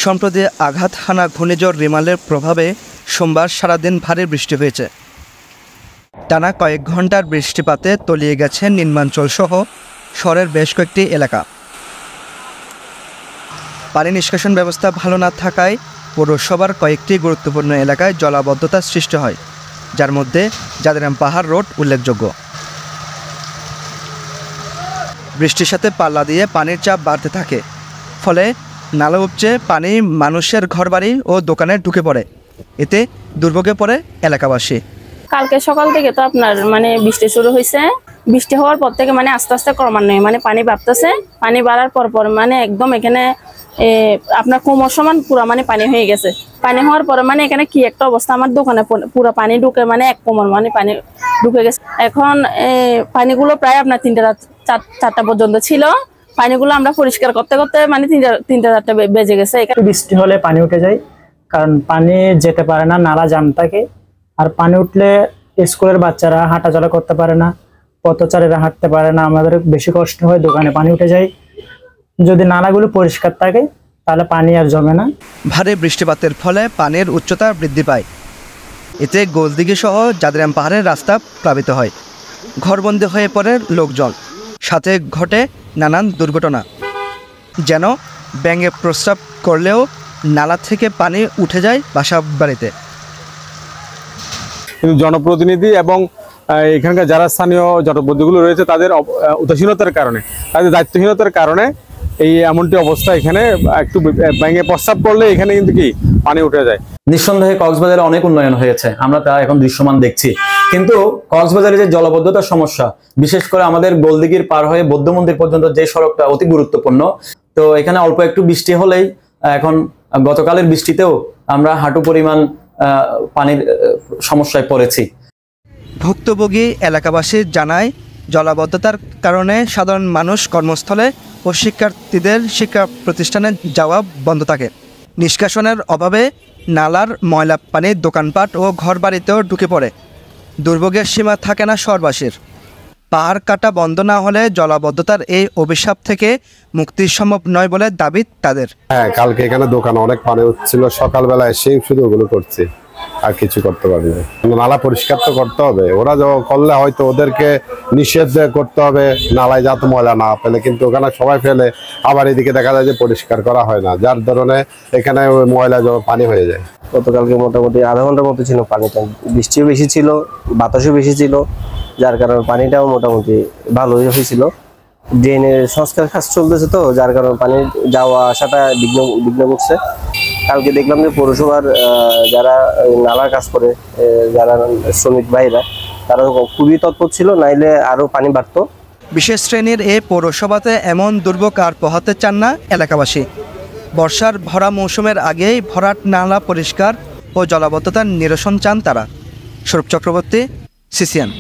সম্প্রতি আঘাত হানা ঘূর্ণিঝড় রিমালের প্রভাবে সোমবার সারাদিন ভারী বৃষ্টি হয়েছে। টানা কয়েক ঘন্টার বৃষ্টিপাতে তলিয়ে গেছে নিম্নাঞ্চলসহ শহরের বেশ কয়েকটি এলাকা। পানি নিষ্কাশন ব্যবস্থা ভালো না থাকায় পৌরসভার কয়েকটি গুরুত্বপূর্ণ এলাকায় জলাবদ্ধতার সৃষ্টি হয়, যার মধ্যে জাদিরাম পাহাড় রোড উল্লেখযোগ্য। বৃষ্টির সাথে পাল্লা দিয়ে পানির চাপ বাড়তে থাকে, ফলে নালা উপচে পানি মানুষের ঘরবাড়ি ও দোকানে ঢুকে পড়ে। এতে দুর্ভোগে পড়ে এলাকাবাসী। কালকে সকাল থেকে তো আপনার বৃষ্টি শুরু হয়েছে। বৃষ্টি হওয়ার পর থেকে আস্তে আস্তে ক্রমান্বয়ে পানি বাড়তেছে। পানি বাড়ার পর একদম এখানে আপনার কোমর সমান পুরো পানি হয়ে গেছে। পানি হওয়ার পরে এখানে কি একটা অবস্থা, আমার দোকানে পুরো পানি ঢুকে এক কোমর পানি ঢুকে গেছে। এখন পানিগুলো প্রায় আপনার 3টা পর্যন্ত ছিল। পানিগুলো আমরা পরিষ্কার করতে করতে 3টা 4টা বেজে গেছে। বৃষ্টি হলে পানি উঠে যায়, কারণ পানি যেতে পারে না, নালা জাম থাকে। আর পানি উঠলে স্কুলের বাচ্চারা হাঁটাচলা করতে পারে না, পথচারীরা হাঁটতে পারে না, আমাদের বেশি কষ্ট হয়, দোকানে পানি উঠে যায়। যদি নালাগুলো পরিষ্কার থাকে তাহলে পানি আর জমে না। ভারী বৃষ্টিপাতের ফলে পানির উচ্চতা বৃদ্ধি পায়। এতে গোলদিঘি সহ জাদিরাম পাহাড়ের রাস্তা প্লাবিত হয়, ঘরবন্দি হয়ে পড়ে লোকজন, সাথে ঘটে নানান দুর্ঘটনা। যেন ব্যাঙে প্রস্রাব করলেও নালা থেকে পানি উঠে যায় বাসা বাড়িতে। কিন্তু জনপ্রতিনিধি এবং এখানকার যারা স্থানীয় জনপ্রতিনিধিগুলো রয়েছে তাদের উদাসীনতার কারণে, তাদের দায়িত্বহীনতার কারণে এই এমনটি অবস্থা। এখানে একটু ব্যাঙে প্রস্রাব করলে এখানে কিন্তু কি পানি উঠে যায়। নিঃসন্দেহে কক্সবাজারে অনেক উন্নয়ন হয়েছে, আমরা তা এখন দৃশ্যমান দেখছি। কিন্তু কক্সবাজারে যে জলবদ্ধতার সমস্যা, বিশেষ করে আমাদের গোলদিঘির পার হয়ে বৌদ্ধ মন্দির পর্যন্ত যে সড়কটা অতি গুরুত্বপূর্ণ, তো এখানে অল্প একটু বৃষ্টি হলেই এখন গতকালের বৃষ্টিতেও আমরা হাঁটু পরিমাণ পানির সমস্যায় পড়েছি। ভুক্তভোগী এলাকাবাসী জানায়, জলাবদ্ধতার কারণে সাধারণ মানুষ কর্মস্থলে ও শিক্ষার্থীদের শিক্ষা প্রতিষ্ঠানে যাওয়া বন্ধ থাকে। নিষ্কাশনের অভাবে নালার ময়লা পানি দোকানপাট ও ঘরবাড়িতেও ঢুকে পড়ে। দুর্ভোগের সীমা থাকে না শহরবাসীর। পাহাড় কাটা বন্ধ না হলে জলাবদ্ধতার এই অভিশাপ থেকে মুক্তি সম্ভব নয় বলে দাবি তাদের। হ্যাঁ, কালকে এখানে দোকানে অনেক পানি উঠছিল, সকালবেলা এসেই শুধু ওগুলো করছে, আর কিছু করতে পারি না। নালা পরিষ্কার তো করতে হবে, ওরা করলে হয়তো ওদেরকে নিষেধ করতে হবে নালায় যাতে ময়লা না ফেলে, কিন্তু ওখানে সবাই ফেলে। আবার এদিকে দেখা যায় যে পরিষ্কার করা হয় না, যার ধরনে এখানে ময়লা পানি হয়ে যায়। গতকালকে মোটামুটি আধা ঘন্টার মতো ছিল পানিটা, বৃষ্টিও বেশি ছিল, বাতাসও বেশি ছিল, যার কারণে পানিটাও মোটামুটি ভালোই হয়েছিল। ড্রেনের সংস্কার কাজ চলতেছে, তো যার কারণে পানি যাওয়া আসাটা বিঘ্ন করছে। কালকে দেখলাম যে পৌরসভার যারা নালার কাজ করে, যারা শ্রমিক ভাইরা, তারা খুবই তৎপর ছিল, নাইলে আরো পানি বাড়তো। বিশেষ শ্রেণীর এই পৌরসভাতে এমন দুর্ভোগ আর পোহাতে চান না এলাকাবাসী। বর্ষার ভরা মৌসুমের আগেই ভরাট নালা পরিষ্কার ও জলাবদ্ধতার নিরসন চান তারা। স্বরূপ চক্রবর্তী, সিসিএন।